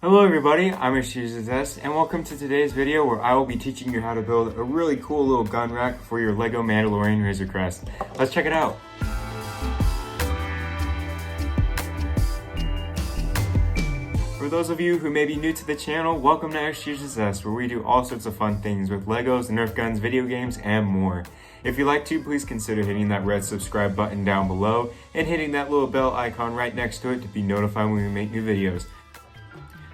Hello everybody, I'm Success, and welcome to today's video where I will be teaching you how to build a really cool little gun rack for your LEGO Mandalorian Razor Crest. Let's check it out. For those of you who may be new to the channel, welcome to Success, where we do all sorts of fun things with Legos, Nerf guns, video games, and more. If you'd like to, please consider hitting that red subscribe button down below and hitting that little bell icon right next to it to be notified when we make new videos.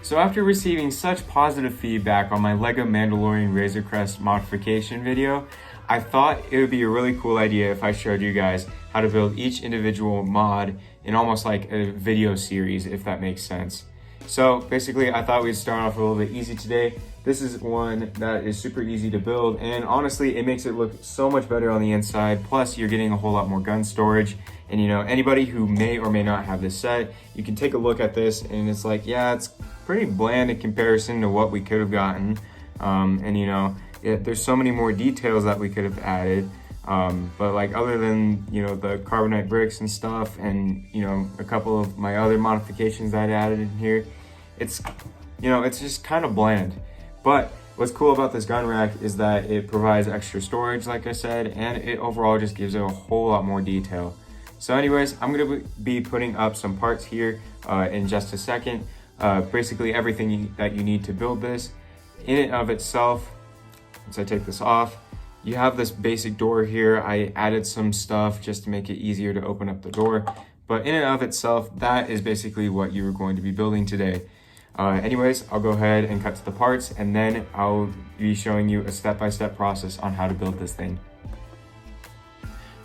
So after receiving such positive feedback on my LEGO Mandalorian Razor Crest modification video, I thought it would be a really cool idea if I showed you guys how to build each individual mod in almost like a video series, if that makes sense. So basically, I thought we'd start off a little bit easy today. This is one that is super easy to build, and honestly, it makes it look so much better on the inside. Plus, you're getting a whole lot more gun storage. And you know, anybody who may or may not have this set, you can take a look at this and it's like, yeah, it's pretty bland in comparison to what we could have gotten. And you know, there's so many more details that we could have added. But like other than, you know, the carbonite bricks and stuff and, you know, a couple of my other modifications that I added in here, it's, you know, it's just kind of bland. But what's cool about this gun rack is that it provides extra storage, like I said, and it overall just gives it a whole lot more detail. So anyways, I'm going to be putting up some parts here in just a second. Basically everything that you need to build this. In and of itself, once I take this off, you have this basic door here. I added some stuff just to make it easier to open up the door. But in and of itself, that is basically what you're going to be building today. Anyways, I'll go ahead and cut to the parts, and then I'll be showing you a step-by-step process on how to build this thing.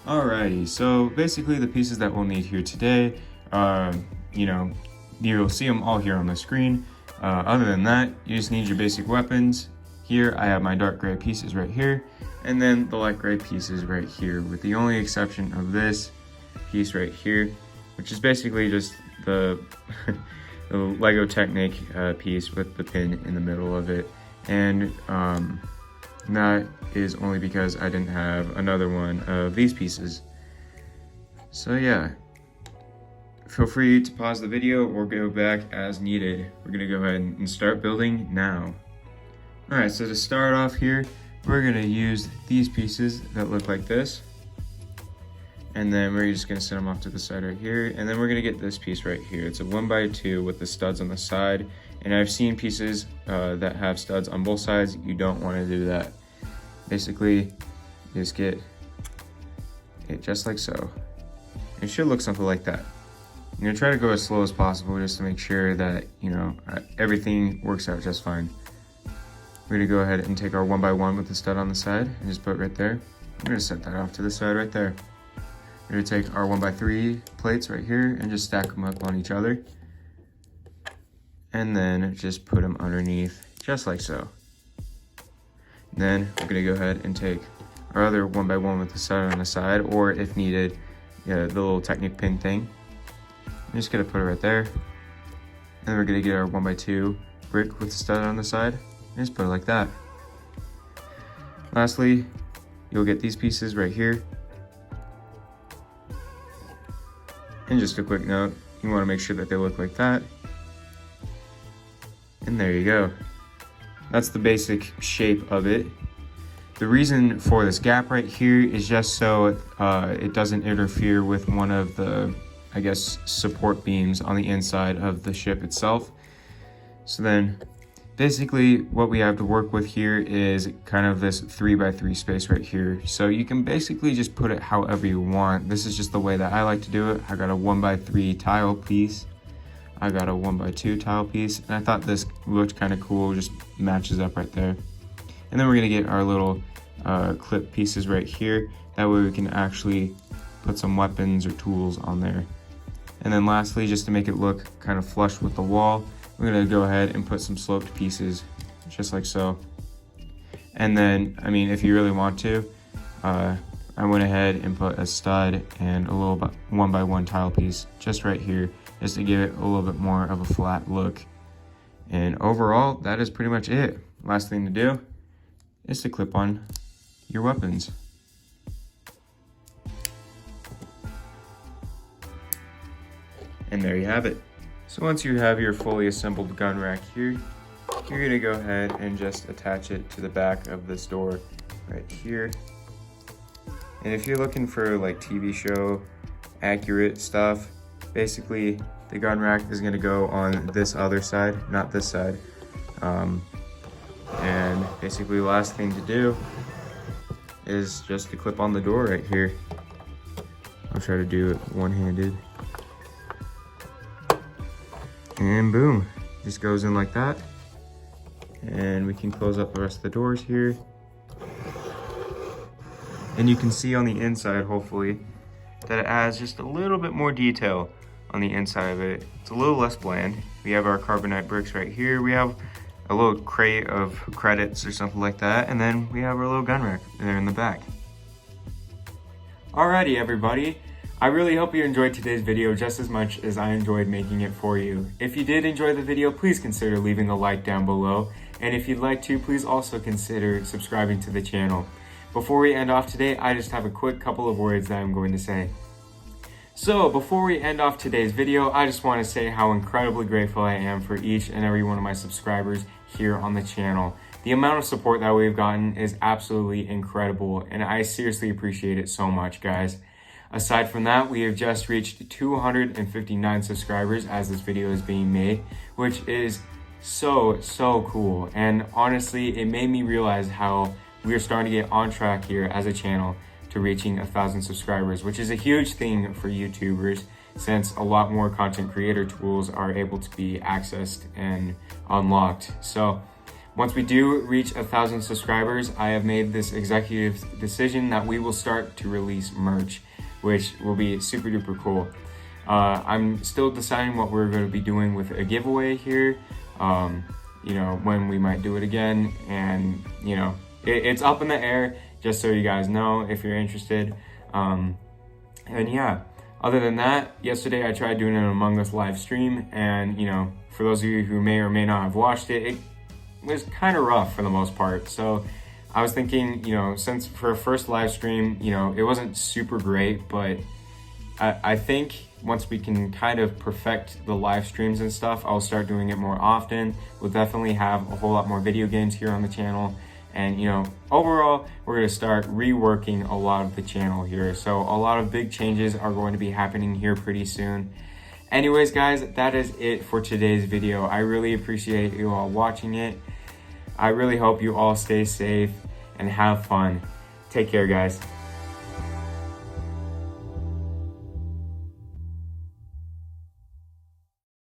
Alrighty, so basically the pieces that we'll need here today, you know, you'll see them all here on the screen. Other than that, you just need your basic weapons. Here I have my dark gray pieces right here, and then the light gray pieces right here, with the only exception of this piece right here, which is basically just the, the Lego Technic piece with the pin in the middle of it. And that is only because I didn't have another one of these pieces. So yeah, feel free to pause the video or go back as needed. We're gonna go ahead and start building now. All right, so to start off here, we're gonna use these pieces that look like this. And then we're just gonna set them off to the side right here. And then we're gonna get this piece right here. It's a 1x2 with the studs on the side. And I've seen pieces that have studs on both sides. You don't wanna do that. Basically, just get it just like so. It should look something like that. I'm gonna try to go as slow as possible just to make sure that, you know, everything works out just fine. We're gonna go ahead and take our 1x1 with the stud on the side and just put it right there. I'm gonna set that off to the side right there. We're gonna take our 1x3 plates right here and just stack them up on each other. And then just put them underneath, just like so. Then we're gonna go ahead and take our other 1x1 with the stud on the side, or if needed, the little Technic pin thing. I'm just gonna put it right there. And then we're gonna get our 1x2 brick with the stud on the side, and just put it like that. Lastly, you'll get these pieces right here. And just a quick note, you wanna make sure that they look like that. And there you go. That's the basic shape of it. The reason for this gap right here is just so it doesn't interfere with one of the, I guess, support beams on the inside of the ship itself. So then basically what we have to work with here is kind of this 3x3 space right here. So you can basically just put it however you want. This is just the way that I like to do it. I got a 1x3 tile piece. I got a 1x2 tile piece, and I thought this looked kind of cool, just matches up right there. And then we're gonna get our little clip pieces right here. That way we can actually put some weapons or tools on there. And then lastly, just to make it look kind of flush with the wall, we're gonna go ahead and put some sloped pieces, just like so. And then, I mean, if you really want to, I went ahead and put a stud and a little 1x1 tile piece just right here, just to give it a little bit more of a flat look. And overall, that is pretty much it. Last thing to do is to clip on your weapons. And there you have it. So once you have your fully assembled gun rack here, you're gonna go ahead and just attach it to the back of this door right here. And if you're looking for like TV show accurate stuff, basically the gun rack is gonna go on this other side, not this side. And basically the last thing to do is just to clip on the door right here. I'll try to do it one-handed. And boom, just goes in like that. And we can close up the rest of the doors here. And you can see on the inside, hopefully, that it adds just a little bit more detail on the inside of it. It's a little less bland. We have our carbonite bricks right here. We have a little crate of credits or something like that. And then we have our little gun rack there in the back. Alrighty, everybody. I really hope you enjoyed today's video just as much as I enjoyed making it for you. If you did enjoy the video, please consider leaving a like down below. And if you'd like to, please also consider subscribing to the channel. Before we end off today, I just have a quick couple of words that I'm going to say. So before we end off today's video, I just want to say how incredibly grateful I am for each and every one of my subscribers here on the channel. The amount of support that we've gotten is absolutely incredible, and I seriously appreciate it so much, guys. Aside from that, we have just reached 259 subscribers as this video is being made, which is so cool. And honestly, it made me realize how we are starting to get on track here as a channel to reaching 1,000 subscribers, which is a huge thing for YouTubers, since a lot more content creator tools are able to be accessed and unlocked. So once we do reach 1,000 subscribers, I have made this executive decision that we will start to release merch, which will be super duper cool. I'm still deciding what we're going to be doing with a giveaway here, you know, when we might do it again, and you know, it's up in the air, just so you guys know if you're interested. And yeah, other than that, yesterday I tried doing an Among Us live stream, and you know, for those of you who may or may not have watched it, it was kind of rough for the most part. So I was thinking, you know, since for a first live stream, you know, it wasn't super great, but I think once we can kind of perfect the live streams and stuff, I'll start doing it more often. We'll definitely have a whole lot more video games here on the channel. And, you know, overall, we're going to start reworking a lot of the channel here. So a lot of big changes are going to be happening here pretty soon. Anyways, guys, that is it for today's video. I really appreciate you all watching it. I really hope you all stay safe and have fun. Take care, guys.